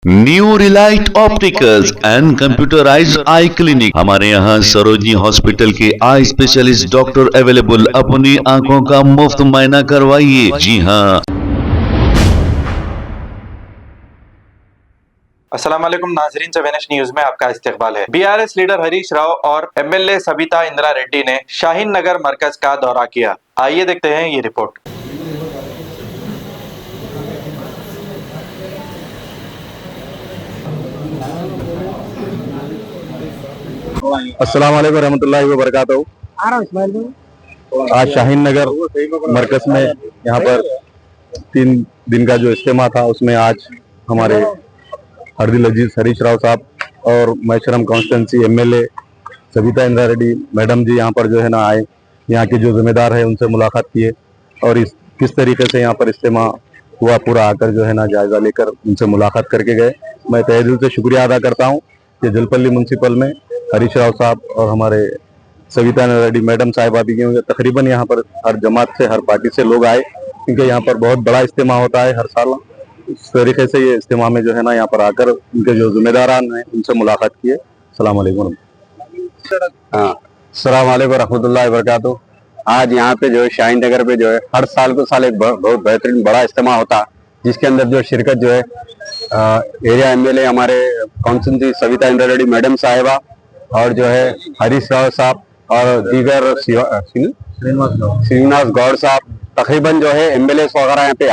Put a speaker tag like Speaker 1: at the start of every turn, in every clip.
Speaker 1: New Relight opticals and computerised I clinic. हमारे यहाँ Sarojini hospital के आई स्पेशलिस्ट डॉक्टर अवेलेबल। अपनी आंखों का मुफ्त मुआयना करवाइए। जी हाँ।
Speaker 2: अस्सलाम वालेकुम नाजरीन, सवेनश न्यूज में आपका इस्तकबाल है। बीआरएस लीडर हरीश राव और एमएलए सविता इंदिरा रेड्डी ने शाहीन नगर मरकज का दौरा किया। आइए देखते हैं ये रिपोर्ट।
Speaker 3: अस्सलाम वालेकुम रहमतुल्लाहि व बरकातहू। आज शाहीन नगर मरकज में यहाँ पर 3 दिन का जो इज्तिमा था उसमें आज हमारे हरदिल अजीज हरीश राव साहब और Maheshwaram constituency MLA Savita Indira Reddy madam ji यहाँ पर जो है ना आए, यहाँ के जो जिम्मेदार है उनसे मुलाकात किए और इस किस तरीके से यहाँ पर इज्तिमा हुआ पूरा आकर जो है ना जायजा लेकर उनसे मुलाकात करके गए। मैं तहे दिल से शुक्रिया अदा करता हूँ कि जलपल्ली म्यूनसिपल में हरीश राव साहब और हमारे सविता इंदिरा रेड्डी मैडम साहिबा भी गए। तकरीबन यहाँ पर हर जमात से हर पार्टी से लोग आए क्योंकि यहाँ पर बहुत बड़ा इज्तिमा होता है हर साल। इस तरीके से ये इज्तिमा में जो है ना यहाँ पर आकर उनके जो जिम्मेदारान हैं उनसे मुलाकात किए। अस्सलाम वालेकुम। अस्सलाम वालेकुम रहमतुल्लाहि व बरकातहू। आज यहाँ पे जो है शाहीन नगर पे जो है हर साल को साल एक बहुत बेहतरीन बड़ा इज्तिमा होता है जिसके अंदर जो शिरकत जो है एरिया एमएलए हमारे कॉन्स्टिट्यूंसी सविता इंदिरा रेड्डी मैडम साहिबा और जो है हरीश राव साहब और दीगर श्रीनिवास गौड़ साहब तकरीबन जो है एमएलए वगैरह यहाँ पे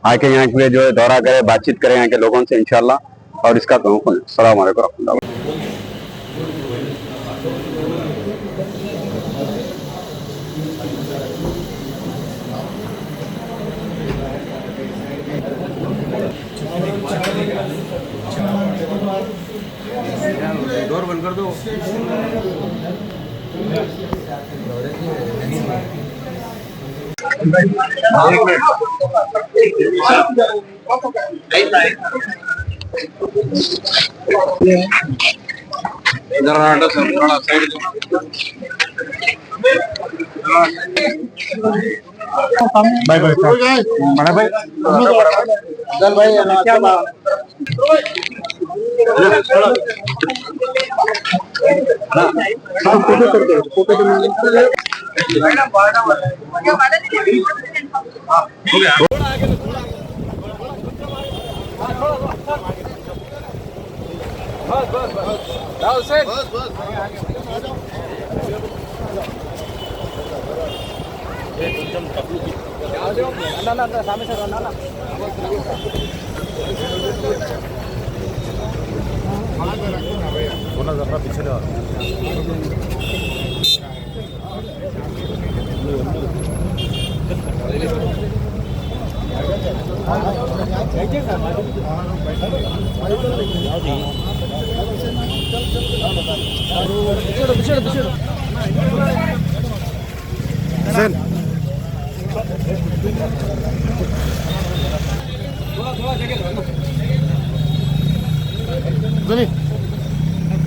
Speaker 3: आके यहाँ के जो है दौरा करे, बातचीत करें यहाँ के लोगों से इंशाल्लाह और इसका अस्सलाम वालेकुम रहमतुल्लाह।
Speaker 4: डोर बंद कर दो। इधर आटा सब थोड़ा साइड बाय बाय बड़ा भाई चल भाई क्या बात फोटो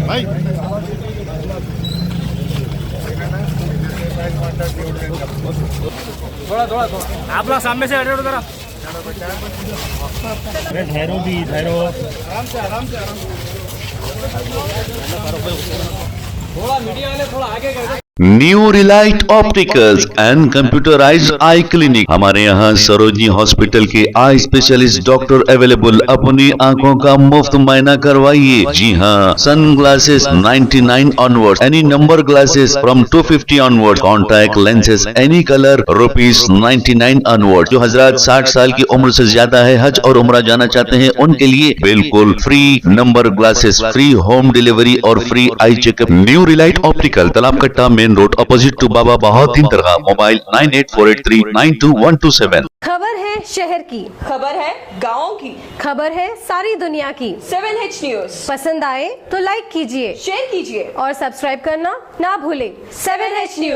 Speaker 4: भाई थोड़ा आप लोग सामने से हटो जरा। ठहरो भी ठहरो आराम से थोड़ा मीडिया वाले थोड़ा आगे कर।
Speaker 1: New Relight opticals and computerised I clinic. हमारे यहाँ सरोजनी हॉस्पिटल के आई स्पेशलिस्ट डॉक्टर अवेलेबल। अपनी आंखों का मुफ्त मुआयना करवाइए। जी हाँ। Sun glasses 99 onward, any number glasses from 250 onward, contact lenses any colour ₹99 onward. जो हजरात 60 साल की उम्र से ज्यादा है, हज और उम्रा जाना चाहते हैं, उनके लिए बिल्कुल free number glasses, free home delivery और free eye checkup. New relight optical, Talab Katta main road, opposite to Baba Bahauddin Dargah. Mobile 9848392127।
Speaker 5: खबर है शहर की,
Speaker 6: खबर है गाँव की,
Speaker 5: खबर है सारी दुनिया की।
Speaker 6: 7H न्यूज
Speaker 5: पसंद आए तो लाइक कीजिए,
Speaker 6: शेयर कीजिए
Speaker 5: और सब्सक्राइब करना ना भूलें।
Speaker 6: 7H news.